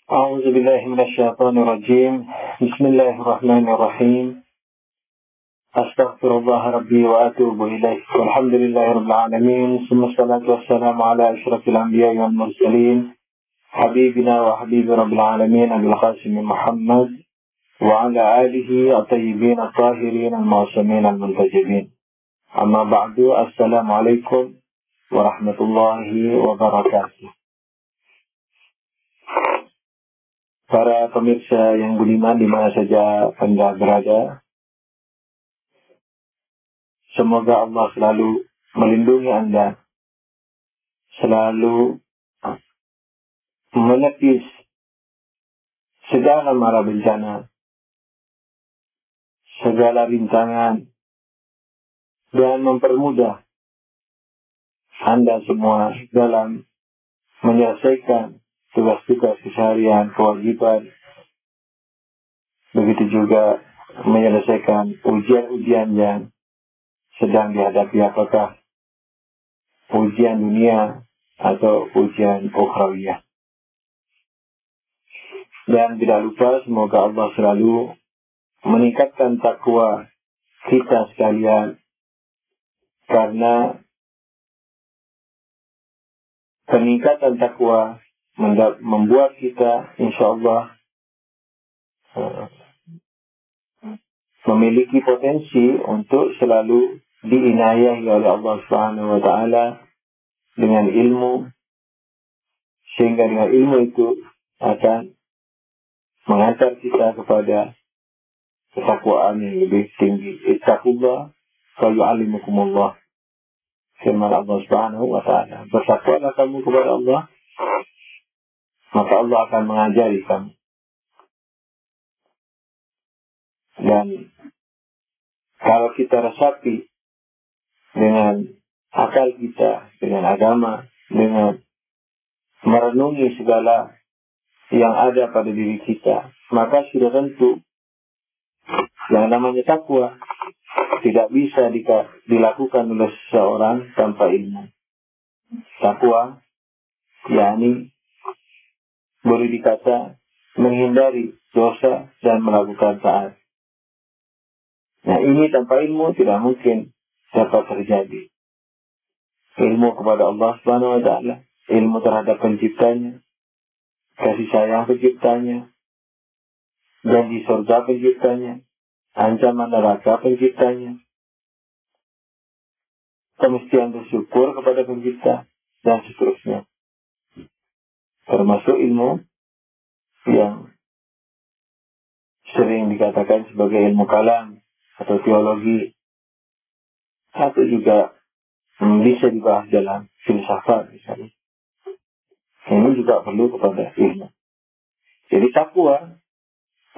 أعوذ بالله من الشيطان الرجيم. بسم الله الرحمن الرحيم. أستغفر الله ربي وأتوب إليه. والحمد لله رب العالمين. ثم الصلاة والسلام على أشرف الأنبياء والمرسلين حبيبنا وحبيب رب العالمين أبي القاسم محمد وعلى آله الطيبين الطاهرين المعصومين المنتجبين. أما بعد. السلام عليكم ورحمة الله وبركاته. Para pemirsa yang budiman di mana saja Anda berada, semoga Allah selalu melindungi Anda, selalu menepis segala mara bencana, segala rintangan, dan mempermudah Anda semua dalam menyelesaikan tugas-tugas keseharian, kewajiban, begitu juga menyelesaikan ujian-ujian yang sedang dihadapi, apakah ujian dunia atau ujian ukhrawiyah. Dan tidak lupa semoga Allah selalu meningkatkan takwa kita sekalian, karena peningkatan takwa membuat kita insyaallah memiliki potensi untuk selalu diinayahi oleh Allah Subhanahu wa taala dengan ilmu, sehingga dengan ilmu itu akan mengantar kita kepada ketakwaan yang lebih tinggi. Ittaqullah fa yu'allimukumullah. Firman Allah Subhanahu wa taala, bertakwalah kamu kepada Allah, maka Allah akan mengajari kamu. Dan kalau kita resapi dengan akal kita, dengan agama, dengan merenungi segala yang ada pada diri kita, maka sudah tentu yang namanya takwa tidak bisa dilakukan oleh seseorang tanpa ilmu. Takwa yakni boleh dikata menghindari dosa dan melakukan taat. Nah, ini tanpa ilmu tidak mungkin dapat terjadi. Ilmu kepada Allah Subhanahu wa taala, ilmu terhadap penciptanya, kasih sayang penciptanya, janji surga penciptanya, ancaman neraka penciptanya, kemestian bersyukur kepada pencipta, dan seterusnya. Termasuk ilmu yang sering dikatakan sebagai ilmu kalam atau teologi, atau juga bisa dibahas dalam filsafat misalnya. Ini juga perlu kepada ilmu. Jadi takwa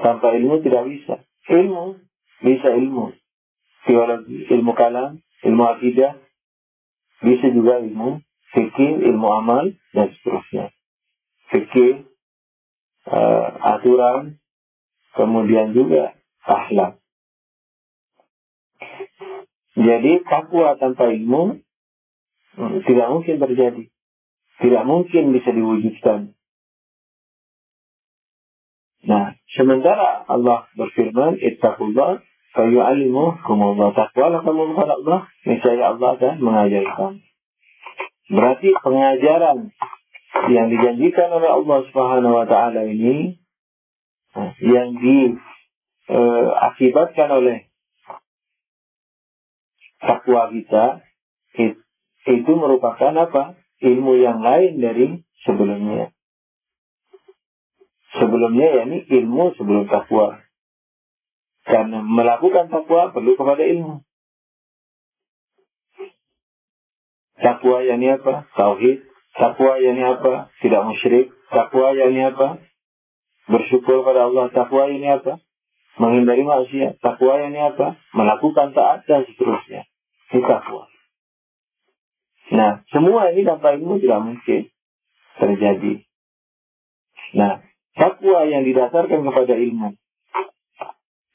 tanpa ilmu tidak bisa. Ilmu bisa, ilmu teologi, ilmu kalam, ilmu akidah, bisa juga ilmu fikih, ilmu amal, dan seterusnya. Fikih, aturan, kemudian juga akhlak. Jadi takwa tanpa ilmu tidak mungkin terjadi, tidak mungkin bisa diwujudkan. Nah, sementara Allah berfirman, ittaqullah fa yu'allimukumullah. Takwalah kamu kepada Allah, niscaya Allah akan mengajari kamu. Berarti pengajaran yang dijanjikan oleh Allah Subhanahu wa taala ini, yang diakibatkan oleh takwa kita, itu merupakan apa? Ilmu yang lain dari sebelumnya. Sebelumnya yakni ilmu sebelum takwa. Karena melakukan takwa perlu kepada ilmu. Takwa yakni apa? Tauhid. Takwa yakni apa? Tidak musyrik. Takwa yakni apa? Bersyukur pada Allah. Takwa yakni apa? Menghindari maksiat. Takwa yakni apa? Melakukan taat dan seterusnya. Ini takwa. Nah, semua ini tanpa ilmu tidak mungkin terjadi. Nah, takwa yang didasarkan kepada ilmu,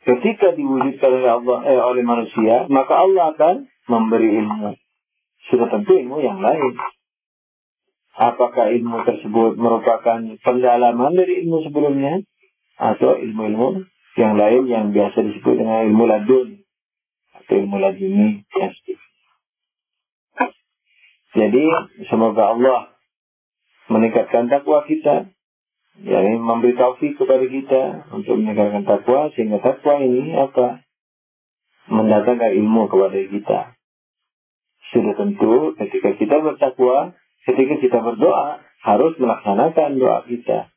ketika diwujudkan oleh Allah, oleh manusia, maka Allah akan memberi ilmu. Sudah tentu ilmu yang lain. apakah ilmu tersebut merupakan pendalaman dari ilmu sebelumnya atau ilmu-ilmu yang lain yang biasa disebut dengan ilmu ladun atau ilmu laduni. Jadi semoga Allah meningkatkan takwa kita, yakni memberi taufik kepada kita untuk meningkatkan takwa, sehingga takwa ini mendatangkan ilmu kepada kita. Sudah tentu ketika kita bertakwa, ketika kita berdoa, harus melaksanakan doa kita.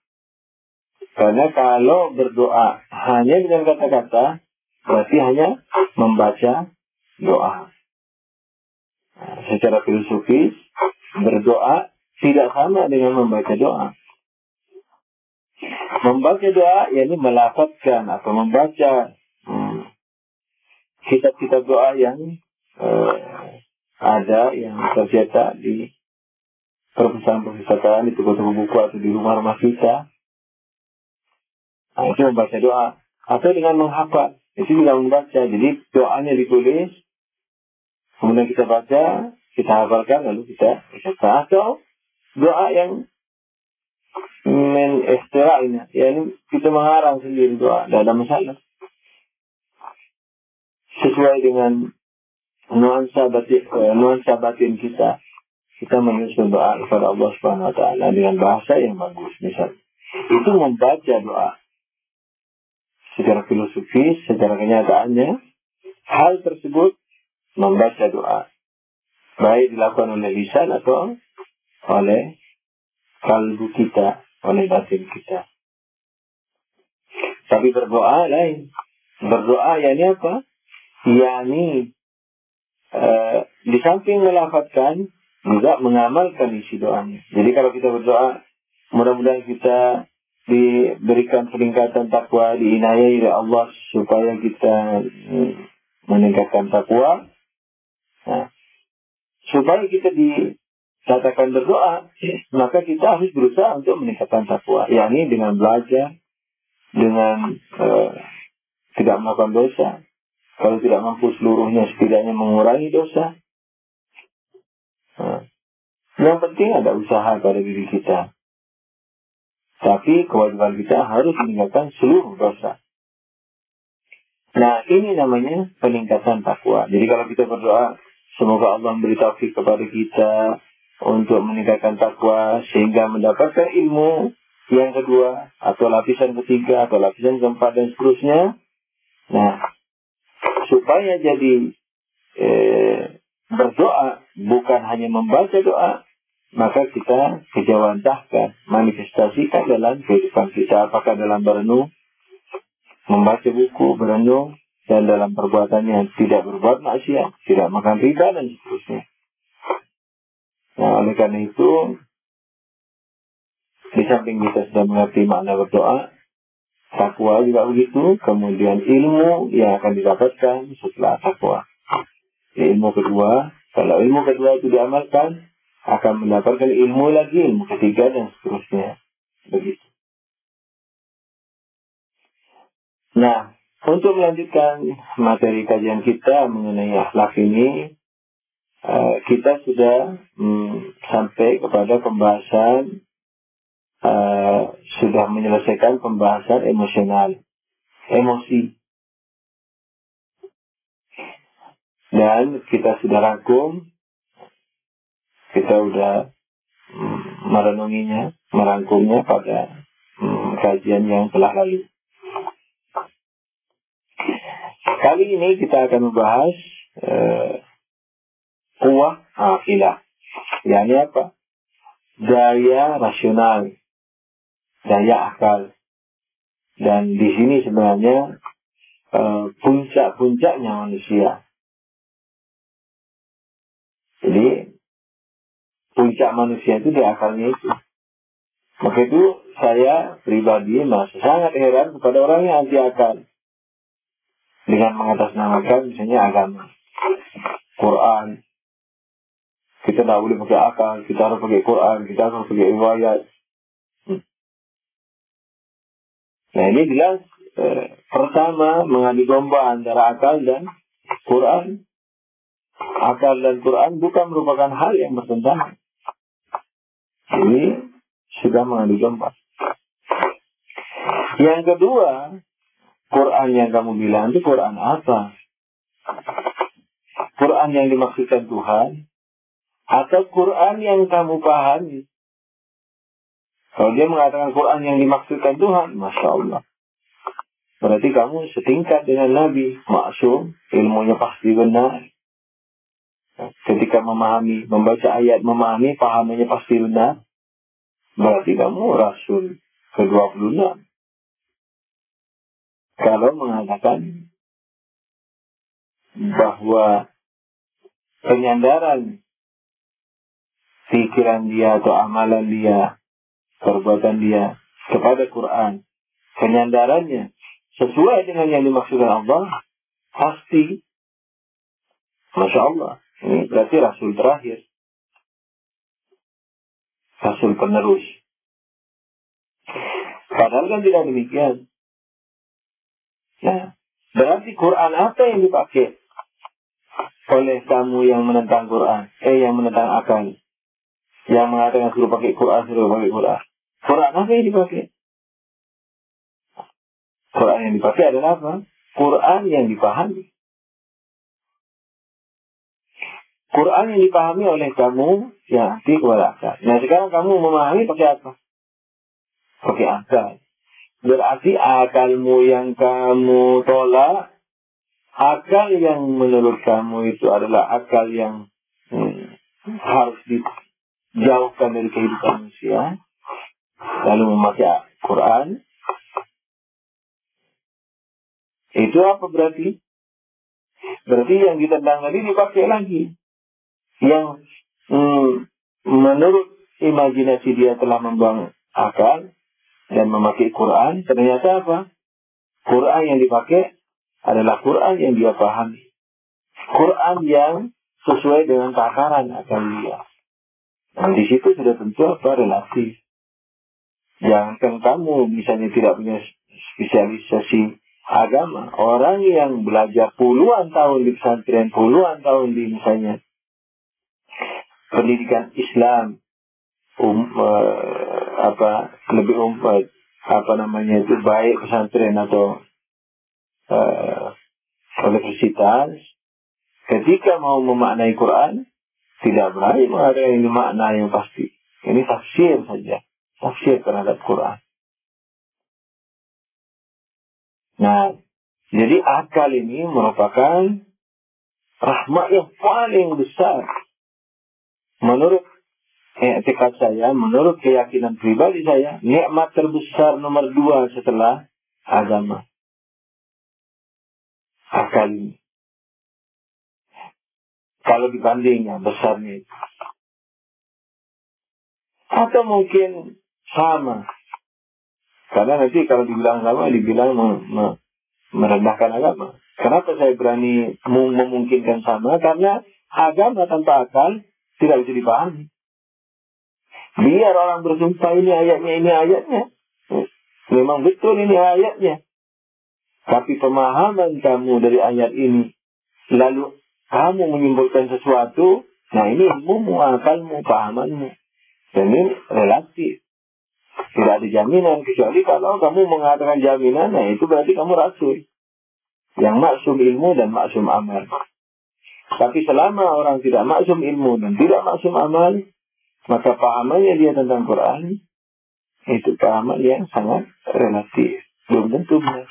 Karena kalau berdoa hanya dengan kata-kata, berarti hanya membaca doa. Nah, secara filosofis, berdoa tidak sama dengan membaca doa. Membaca doa, yakni melafazkan atau membaca kitab-kitab doa yang ada yang tercetak di perpustakaan-perpustakaan, di toko-toko buku atau di rumah-rumah kita. Nah, itu membaca doa. Atau dengan menghafal, itu juga membaca. Jadi doanya ditulis, kemudian kita baca, kita hafalkan, lalu kita baca. Atau doa yang men-istira'ina, yakni kita mengarang sendiri doa, tidak ada masalah. Sesuai dengan nuansa batin kita menyusun doa kepada Allah Subhanahu wa taala dengan bahasa yang bagus. Misalnya, itu membaca doa. Secara filosofis, secara kenyataannya, hal tersebut membaca doa, baik dilakukan oleh lisan atau oleh kalbu kita, oleh batin kita. Tapi berdoa lain. Berdoa yakni apa? Yakni di samping melafazkan, juga mengamalkan isi doanya. Jadi kalau kita berdoa, mudah-mudahan kita diberikan peningkatan takwa, diinayai oleh Allah supaya kita meningkatkan takwa. Nah, supaya kita dikatakan berdoa, maka kita harus berusaha untuk meningkatkan takwa, yakni dengan belajar, dengan tidak melakukan dosa. Kalau tidak mampu seluruhnya, setidaknya mengurangi dosa. Nah, yang penting ada usaha pada diri kita. Tapi kewajiban kita harus meninggalkan seluruh dosa. Nah, ini namanya peningkatan takwa. Jadi kalau kita berdoa, semoga Allah memberi taufik kepada kita untuk meningkatkan takwa sehingga mendapatkan ilmu yang kedua, atau lapisan ketiga, atau lapisan keempat, dan seterusnya. Nah, supaya jadi berdoa bukan hanya membaca doa, maka kita kejawantahkan, manifestasikan dalam kehidupan kita, apakah dalam berenung, membaca buku, berenung, dan dalam perbuatannya tidak berbuat maksiat, tidak makan riba, dan seterusnya. Nah, oleh karena itu, di samping kita sudah mengerti makna berdoa, takwa juga begitu, kemudian ilmu yang akan didapatkan setelah takwa. Ilmu kedua, kalau ilmu kedua itu diamalkan, akan mendapatkan ilmu lagi, ilmu ketiga, dan seterusnya. Begitu. Nah, untuk melanjutkan materi kajian kita mengenai akhlak ini, kita sudah sampai kepada pembahasan, sudah menyelesaikan pembahasan emosional, emosi. Dan kita sudah rangkum, kita sudah merenunginya, merangkumnya pada kajian yang telah lalu. Kali ini kita akan membahas quwwah aqilah. yakni apa? Daya rasional, daya akal. Dan di sini sebenarnya puncak-puncaknya manusia. Jadi puncak manusia itu di akalnya itu. Maka itu saya pribadi masih sangat heran kepada orang yang anti akal dengan mengatasnamakan misalnya agama, Quran. Kita tidak boleh pakai akal, kita harus pakai Quran, kita harus pakai riwayat. Nah, ini jelas pertama mengadu domba antara akal dan Quran. Akal dan Quran bukan merupakan hal yang bertentangan. Jadi sudah mengandung domba. Yang kedua, Quran yang kamu bilang itu Quran apa? Quran yang dimaksudkan Tuhan atau Quran yang kamu pahami? Kalau dia mengatakan Quran yang dimaksudkan Tuhan, Masya Allah, berarti kamu setingkat dengan Nabi, maksum, ilmunya pasti benar. Ketika memahami, membaca ayat, memahami, pahamannya pasti benar. Berarti kamu Rasul ke-26. Kalau mengatakan bahwa penyandaran pikiran dia atau amalan dia, perbuatan dia kepada Quran, penyandarannya sesuai dengan yang dimaksudkan Allah, pasti, Masya Allah, ini berarti Rasul terakhir, Rasul penerus. Padahal kan tidak demikian. Ya, berarti Quran apa yang dipakai oleh kamu yang menentang Quran, yang menentang akal, yang mengatakan suruh pakai Quran, suruh pakai Quran. Quran apa yang dipakai? Quran yang dipakai adalah apa? Quran yang dipahami. Quran yang dipahami oleh kamu yang hati kepada akal. Nah sekarang kamu memahami pakai apa? Pakai akal. Berarti akalmu yang kamu tolak, akal yang menurut kamu itu adalah akal yang harus dijauhkan dari kehidupan manusia, lalu memakai Quran, itu apa berarti? Berarti yang ditentang tadi dipakai lagi. Yang menurut imajinasi dia telah membuang akal dan memakai Quran, ternyata apa? Quran yang dipakai adalah Quran yang dia pahami. Quran yang sesuai dengan takaran akal dia. Nah, di situ sudah tentu apa? Relatif. Jangan kamu misalnya tidak punya spesialisasi agama. Orang yang belajar puluhan tahun di pesantren, puluhan tahun di misalnya pendidikan Islam, itu baik pesantren atau universitas, ketika mau memaknai Quran tidak berani mengatakan ini makna yang pasti. Ini tafsir saja, tafsir terhadap Quran. Nah, jadi akal ini merupakan rahmat yang paling besar. Menurut etika saya, menurut keyakinan pribadi saya, nikmat terbesar nomor 2 setelah agama. Akal ini. Kalau dibandingnya besarnya itu. Atau mungkin sama. Karena nanti kalau dibilang sama, dibilang merendahkan agama. Kenapa saya berani memungkinkan sama? Karena agama tanpa akal tidak bisa dipahami. Biar orang bersumpah ini ayatnya. Memang betul ini ayatnya. Tapi pemahaman kamu dari ayat ini, lalu kamu menyimpulkan sesuatu, nah ini ilmumu, akalmu, pahamanmu. Dan ini relatif. Tidak ada jaminan, kecuali kalau kamu mengatakan jaminan, nah itu berarti kamu rasul. Yang maksum ilmu dan maksum amal. Tapi selama orang tidak maksum ilmu dan tidak maksum amal, maka pahamannya dia tentang Quran, itu pahaman yang sangat relatif. Belum tentu benar.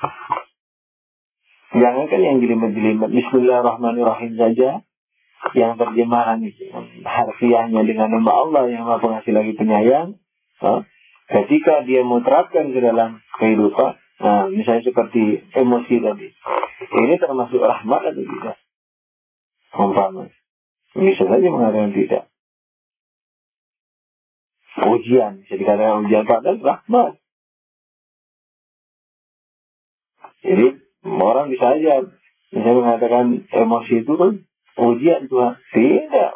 Jangankan yang jelimet-jelimet, Bismillahirrahmanirrahim saja, yang terjemahan itu, harfiahnya dengan nama Allah yang Maha Pengasih lagi Penyayang, ketika dia mau terapkan ke dalam kehidupan, misalnya seperti emosi tadi, ini termasuk rahmat atau tidak? Umpama, bisa saja mengatakan tidak. Ujian, bisa dikatakan ujian padahal rahmat. Jadi orang bisa aja misalnya mengatakan emosi itu kan ujian Tuhan. Tidak.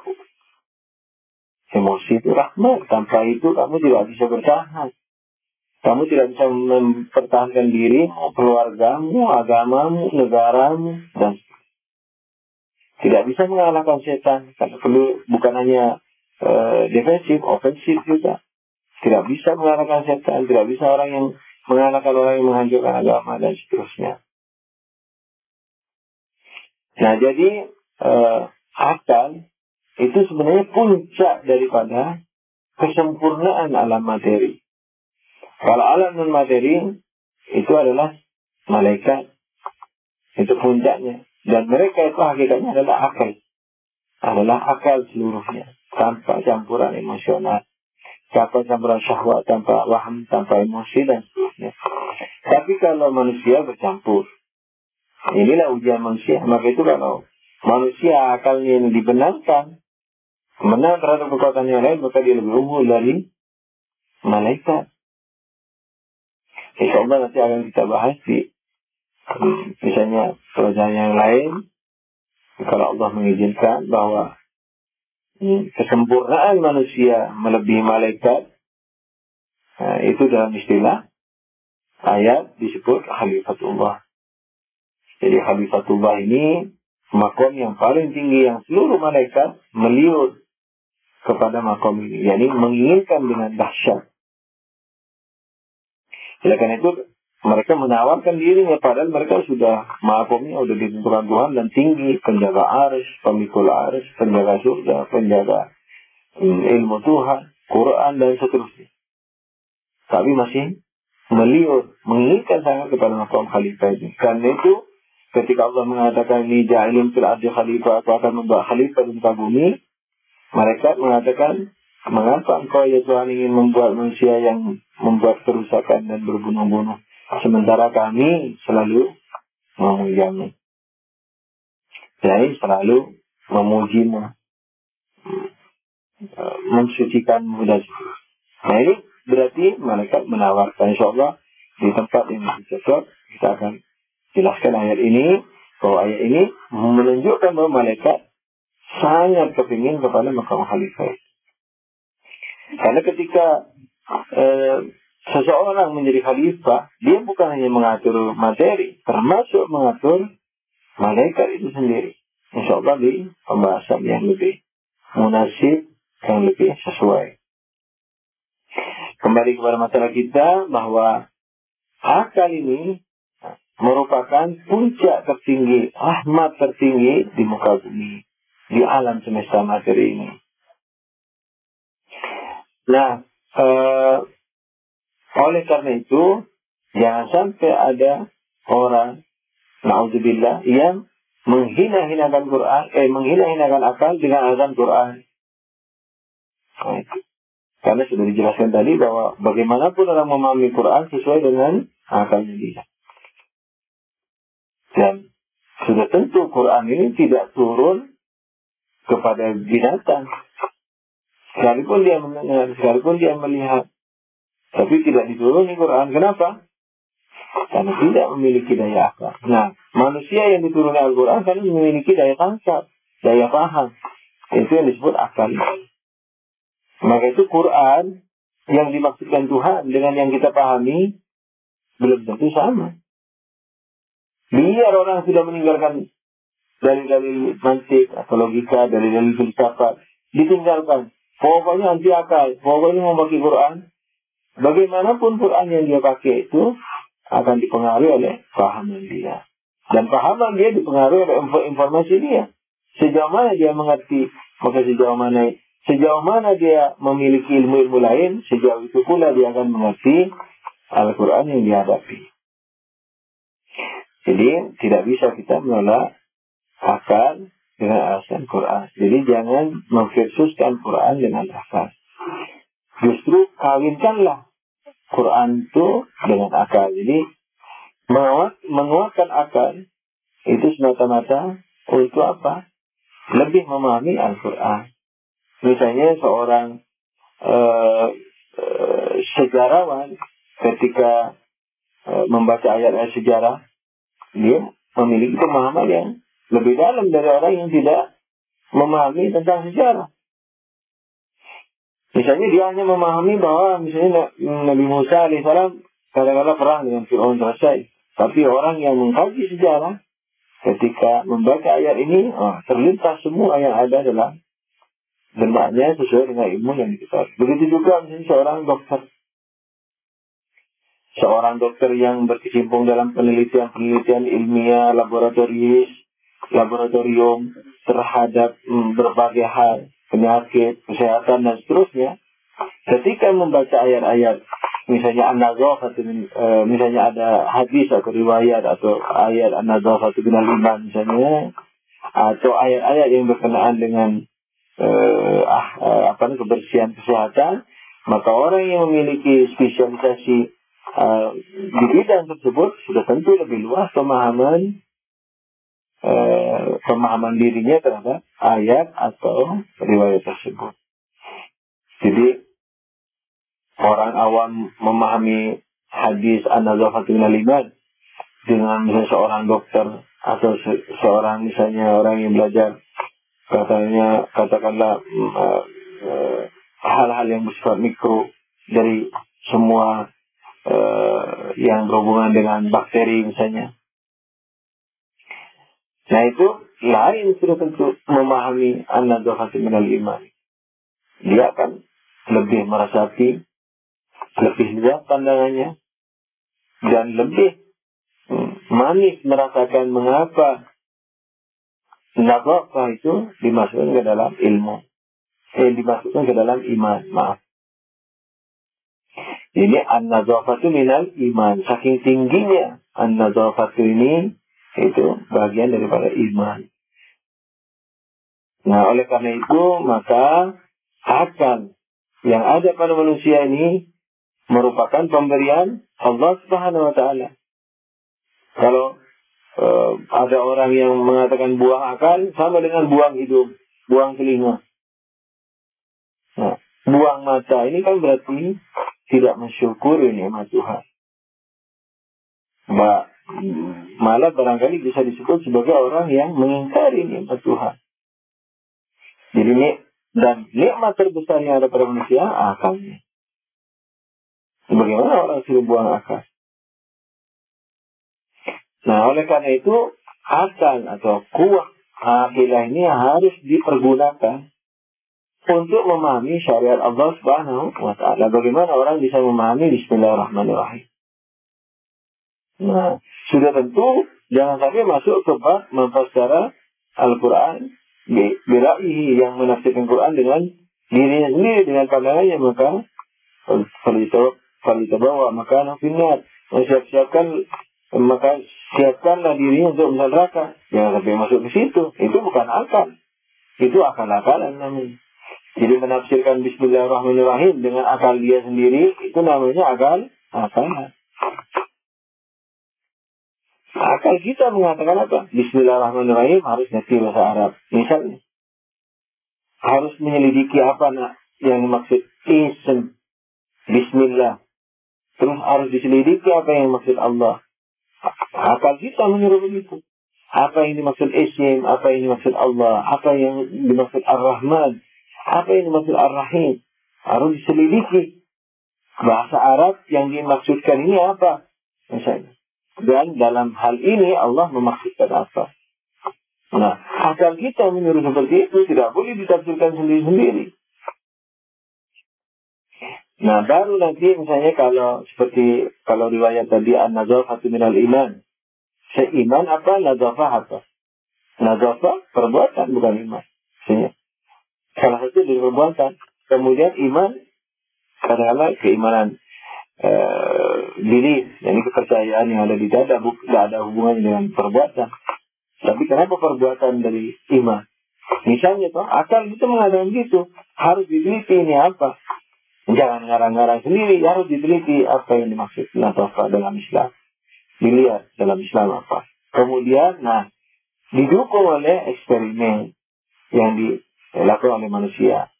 Emosi itu rahmat. Tanpa itu kamu tidak bisa bertahan. Kamu tidak bisa mempertahankan dirimu, keluargamu, agamamu, negaramu, dan tidak bisa mengalahkan setan. Karena perlu bukan hanya defensif, ofensif juga. Tidak bisa mengalahkan setan, tidak bisa orang yang mengalahkan orang yang menghancurkan agama dan seterusnya. Nah, jadi akal itu sebenarnya puncak daripada kesempurnaan alam materi. Kalau alam non materi itu adalah malaikat, itu puncaknya. Dan mereka itu hakikatnya adalah akal seluruhnya, tanpa campuran emosional, tanpa campuran syahwat, tanpa waham, tanpa emosi dan seterusnya. Tapi kalau manusia bercampur, inilah ujian manusia. Maka itu kalau manusia akalnya ini dibenarkan, menang terhadap kekuatan yang lain, maka dia lebih unggul dari malaikat. InsyaAllah nanti akan kita bahas di misalnya pelajaran yang lain, kalau Allah mengizinkan, bahwa kesempurnaan manusia melebihi malaikat, itu dalam istilah ayat disebut khalifatullah. Jadi khalifatullah ini makom yang paling tinggi yang seluruh malaikat meliur kepada makom ini, yakni menginginkan dengan dahsyat. Oleh karena itu mereka menawarkan dirinya, padahal mereka sudah makomnya sudah ditentukan Tuhan dan tinggi, penjaga arsy, pemikul arsy, penjaga surga, penjaga ilmu Tuhan, Quran dan seterusnya. Tapi masih meliur, menginginkan sangat kepada makom khalifah ini. Karena itu ketika Allah mengatakan ini ja'ilun fil ardi khalifah, aku akan membuat khalifah di muka bumi, mereka mengatakan, mengapa engkau ya Tuhan ingin membuat manusia yang membuat kerusakan dan berbunuh-bunuh, sementara kami selalu memujimu, jadi selalu memujimu, mensucikanmu dan seterusnya. Nah, ini berarti malaikat menawarkan. InsyaAllah di tempat yang masih cocok kita akan jelaskan ayat ini, bahwa ayat ini menunjukkan bahwa malaikat sangat kepingin kepada makam khalifah. Karena ketika seseorang menjadi khalifah, dia bukan hanya mengatur materi, termasuk mengatur malaikat itu sendiri. InsyaAllah di pembahasan yang lebih munasib, yang lebih sesuai. Kembali kepada masalah kita, bahwa akal ini merupakan puncak tertinggi, rahmat tertinggi di muka bumi, di alam semesta materi ini. Nah, oleh karena itu, jangan sampai ada orang, na'udzubillah, yang menghina-hinakan Quran, menghina-hinakan akal dengan azan Quran. Nah, karena sudah dijelaskan tadi bahwa bagaimanapun orang memahami Quran sesuai dengan akalnya dia. Dan sudah tentu Quran ini tidak turun kepada binatang. Sekalipun dia mendengar, sekalipun dia melihat, tapi tidak dituruni Quran. Kenapa? Karena tidak memiliki daya akal. Nah, manusia yang dituruni Al-Quran karena memiliki daya tangkap, daya paham. Itu yang disebut akal. Maka itu Quran yang dimaksudkan Tuhan dengan yang kita pahami belum tentu sama. Biar orang sudah meninggalkan dalil-dalil mantik atau logika, dalil-dalil filsafat, ditinggalkan. Pokoknya anti akal, pokoknya mau pakai Quran. Bagaimanapun Quran yang dia pakai itu akan dipengaruhi oleh pahaman dia. Dan pahaman dia dipengaruhi oleh informasi dia. Sejauh mana dia mengerti, maka sejauh mana dia memiliki ilmu-ilmu lain, sejauh itu pula dia akan mengerti Al-Quran yang dihadapi. Jadi tidak bisa kita menolak akal dengan alasan Quran. Jadi jangan memversuskan Quran dengan akal. Justru kawinkanlah Quran itu dengan akal. Jadi menguatkan akal itu semata-mata untuk apa? Lebih memahami Al-Quran. Misalnya seorang sejarawan ketika membaca ayat-ayat sejarah, dia memiliki pemahaman yang lebih dalam dari orang yang tidak memahami tentang sejarah. Misalnya dia hanya memahami bahwa misalnya Nabi Musa alaihissalam kadang-kadang perang dengan Fir'aun selesai. Tapi orang yang mengkaji sejarah ketika membaca ayat ini, terlintas semua yang ada hendaknya sesuai dengan ilmu yang diketahui. Begitu juga misalnya seorang dokter. Seorang dokter yang berkecimpung dalam penelitian ilmiah, laboratorium terhadap berbagai hal, penyakit, kesehatan, dan seterusnya. Ketika membaca ayat-ayat, misalnya an-nazafatu, misalnya ada hadis atau riwayat atau ayat an-nazafatu minal iman misalnya, atau ayat-ayat yang berkenaan dengan kebersihan kesehatan, maka orang yang memiliki spesialisasi di bidang tersebut sudah tentu lebih luas pemahaman dirinya terhadap ayat atau riwayat tersebut. Jadi orang awam memahami hadis an-nazafatu minal iman dengan misalnya seorang dokter atau seorang misalnya orang yang belajar katakanlah hal-hal yang bersifat mikro dari semua yang berhubungan dengan bakteri misalnya. Nah itu lain sudah tentu memahami an-nazafatu minal iman. Dia akan lebih meresapi, lebih luas pandangannya, dan lebih manis merasakan mengapa nazafah itu dimasukkan ke dalam ilmu, dimasukkan ke dalam iman. Maaf. Ini an-nazafatu minal iman. Saking tingginya an-nazafatu ini, itu bagian daripada iman. Nah, oleh karena itu, maka akal yang ada pada manusia ini merupakan pemberian Allah Subhanahu wa Ta'ala. Kalau ada orang yang mengatakan buang akal sama dengan buang hidung, buang telinga. Nah, buang mata ini kan berarti tidak mensyukuri nikmat Tuhan. Malah barangkali bisa disebut sebagai orang yang mengingkari nikmat Tuhan. Jadi nikmat terbesar yang ada pada manusia akalnya. Bagaimana orang suruh buang akal? Nah, oleh karena itu akal atau kuwah aqilah ini harus dipergunakan untuk memahami syariat Allah Subhanahu wa Ta'ala. Bagaimana orang bisa memahami Bismillahirrahmanirrahim? Nah, sudah tentu jangan sampai masuk ke bab memfassara Al-Quran biraihi, yang menafsirkan Quran dengan dirinya sendiri, dengan pandangannya, maka falitabawa maka finnar, maka siapkanlah dirinya untuk masuk neraka. Jangan sampai masuk ke situ. Itu bukan akal. Itu akal-akalan namanya. Jadi menafsirkan Bismillahirrahmanirrahim dengan akal dia sendiri, itu namanya akalan. Akal kita mengatakan apa? Bismillahirrahmanirrahim harus ngerti bahasa Arab. Misalnya, harus menyelidiki apa yang dimaksud ism, Bismillah. Terus harus diselidiki apa yang dimaksud Allah. Akal kita menyuruh begitu. Apa yang dimaksud ism, apa yang dimaksud Allah, apa yang dimaksud Ar-Rahman, apa yang dimaksud Ar-Rahim. Harus diselidiki. Bahasa Arab yang dimaksudkan ini apa? Misalnya. Dan dalam hal ini Allah memaksudkan apa? Nah, akal kita menyuruh seperti itu tidak boleh ditafsirkan sendiri-sendiri. Nah, baru nanti misalnya kalau riwayat tadi an-nazafatu minal iman. Seiman apa? Nazafah apa? Nazafah perbuatan, bukan iman. Misalnya, salah satu dari perbuatan. Kemudian iman adalah keimanan diri, yani kepercayaan yang ada di dada, tidak ada hubungannya dengan perbuatan. Tapi kenapa perbuatan dari iman? Misalnya akal itu mengatakan gitu, harus diteliti ini apa. Jangan ngarang-ngarang sendiri, harus diteliti apa yang dimaksud nazafah dalam Islam. Dilihat dalam Islam apa. Kemudian, didukung oleh eksperimen yang dilakukan oleh manusia.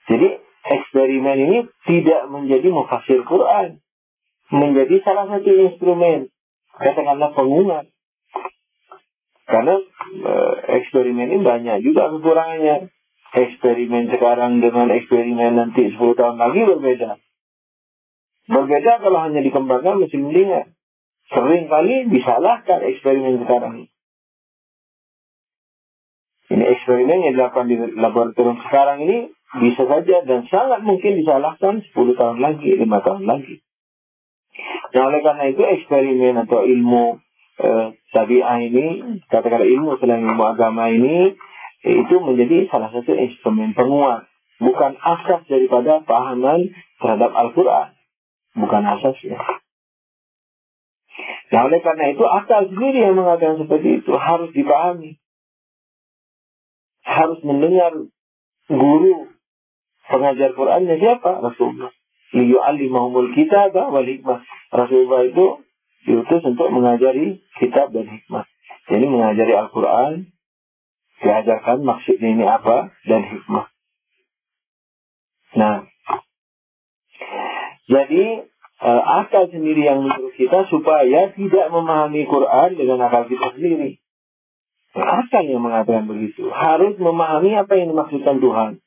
Jadi eksperimen ini tidak menjadi mufassir Quran, menjadi salah satu instrumen, katakanlah penguat. Karena eksperimen ini banyak juga kekurangannya. Eksperimen sekarang dengan eksperimen nanti 10 tahun lagi berbeda. Berbeda kalau hanya dikembangkan mesti mendingan. Sering kali disalahkan eksperimen sekarang. Ini eksperimen yang dilakukan di laboratorium sekarang ini bisa saja dan sangat mungkin disalahkan 10 tahun lagi, 5 tahun lagi. Nah, oleh karena itu eksperimen atau ilmu tabi'ah ini, katakanlah ilmu selain ilmu agama ini, itu menjadi salah satu instrumen penguat. Bukan asas daripada pahaman terhadap Al-Quran. Bukan asasnya. Nah, oleh karena itu akal sendiri yang mengatakan seperti itu harus dipahami. Harus mendengar guru pengajar Qurannya siapa? Rasulullah. Liyu'allimahumul kitab wal hikmah. Rasulullah itu diutus untuk mengajari kitab dan hikmah. Jadi mengajari Al-Quran, diajarkan maksudnya ini apa, dan hikmah. Nah, jadi akal sendiri yang menyuruh kita supaya tidak memahami Quran dengan akal kita sendiri. Akal yang mengatakan begitu. Harus memahami apa yang dimaksudkan Tuhan.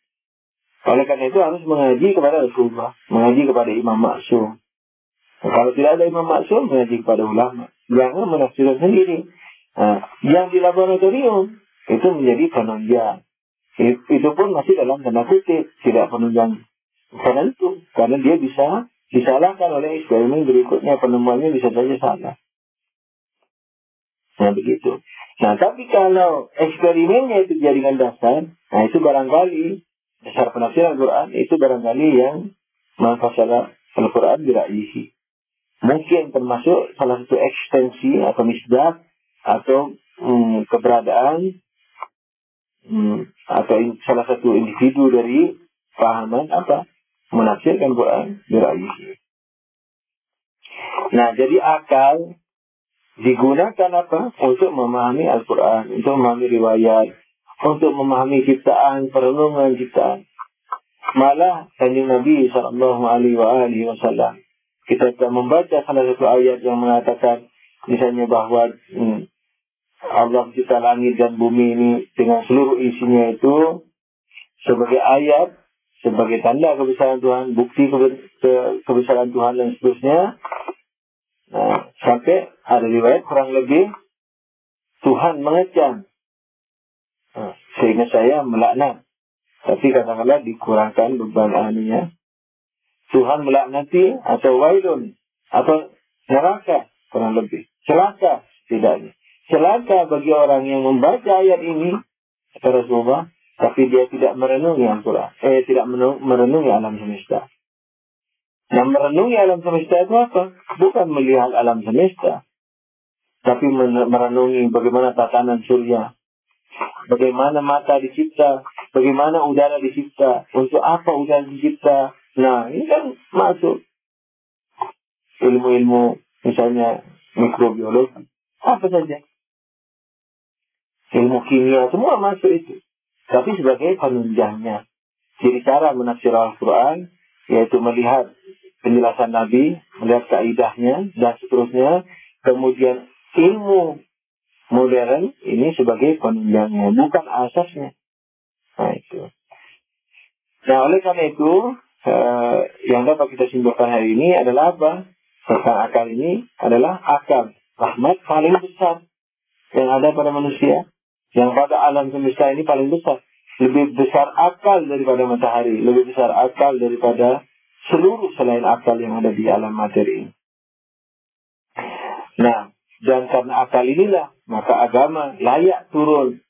Oleh karena itu harus mengaji kepada Rasulullah, mengaji kepada Imam Maksum. Kalau tidak ada Imam Maksum, mengaji kepada ulama. Jangan menafsirkan sendiri. Nah, yang di laboratorium itu menjadi penunjang. Itu pun masih dalam tanda kutip, tidak penunjang penentu. Karena dia bisa disalahkan oleh eksperimen berikutnya, penemuannya bisa saja salah. Nah, begitu. Nah, tapi kalau eksperimennya itu dijadikan dasar, nah itu barangkali dasar penafsiran Al-Quran itu barangkali yang manfasalah Al-Quran dira'yihi. Mungkin termasuk salah satu ekstensi atau misbah atau keberadaan atau salah satu individu dari pahaman apa? Menafsirkan Quran dira'yihi. Nah, jadi akal digunakan apa? Untuk memahami Al-Quran, untuk memahami riwayat, untuk memahami ciptaan, perenungan ciptaan. Malah Kanjeng Nabi SAW, kita telah membaca salah satu ayat yang mengatakan misalnya bahwa Allah mencipta langit dan bumi ini dengan seluruh isinya itu sebagai ayat, sebagai tanda kebesaran Tuhan, bukti kebesaran Tuhan dan seterusnya. Nah, sampai ada riwayat kurang lebih Tuhan mengecam. Nah, sehingga saya melaknat. Tapi katakanlah dikurangkan beban anunya. Tuhan melaknati atau wailun atau neraka kurang lebih. Celaka setidaknya. Celaka bagi orang yang membaca ayat ini kata Rasulullah, tapi dia tidak merenungi Al-Quran. Tidak merenungi alam semesta. Yang merenungi alam semesta itu apa? Bukan melihat alam semesta, tapi merenungi bagaimana tatanan surya, bagaimana mata dicipta, bagaimana udara dicipta, untuk apa udara dicipta. Nah, ini kan masuk ilmu-ilmu misalnya mikrobiologi, apa saja. Ilmu kimia, semua masuk itu. Tapi sebagai penunjangnya. Jadi cara menafsir Al-Quran, yaitu melihat penjelasan Nabi, melihat kaidahnya, dan seterusnya. Kemudian ilmu modern ini sebagai penunjangnya, bukan asasnya. Nah, itu. Nah, oleh karena itu, yang dapat kita simpulkan hari ini adalah apa? Tentang akal ini adalah akal rahmat paling besar yang ada pada manusia. Yang pada alam semesta ini paling besar. Lebih besar akal daripada matahari. Lebih besar akal daripada seluruh selain akal yang ada di alam materi ini. Nah, dan karena akal inilah, maka agama layak turun.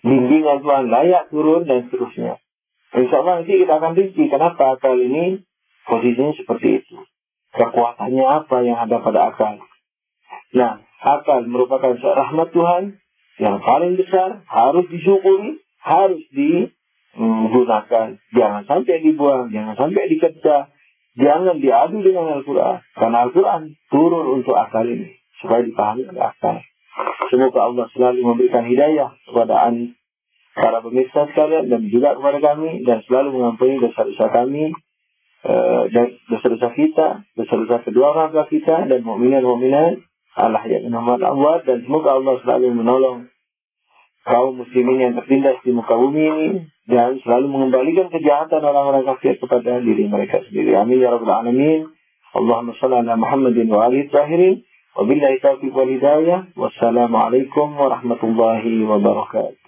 Bimbingan Tuhan layak turun dan seterusnya. Insya Allah nanti kita akan rinci kenapa akal ini posisinya seperti itu. Kekuatannya apa yang ada pada akal. Nah, akal merupakan rahmat Tuhan yang paling besar, harus disyukuri, harus digunakan. Jangan sampai dibuang, jangan sampai dicegah, jangan diadu dengan Al-Quran. Karena Al-Quran turun untuk akal ini, supaya dipahami oleh akal. Semoga Allah selalu memberikan hidayah kepada para pemirsa sekalian dan juga kepada kami, dan selalu mengampuni dosa-dosa kami, dan dosa-dosa kita, dosa-dosa kedua orang tua kita, dan mukminin-mukminat Allah yang Muhammad Allah, dan semoga Allah selalu menolong kaum muslimin yang tertindas di muka bumi ini, dan selalu mengembalikan kejahatan orang-orang kafir kepada diri mereka sendiri. Amin ya rabbal alamin. Allahumma shalli ala Muhammadin wa alihi tahirin. Wabillahi taufiq wal hidayah. Wassalamualaikum warahmatullahi wabarakatuh.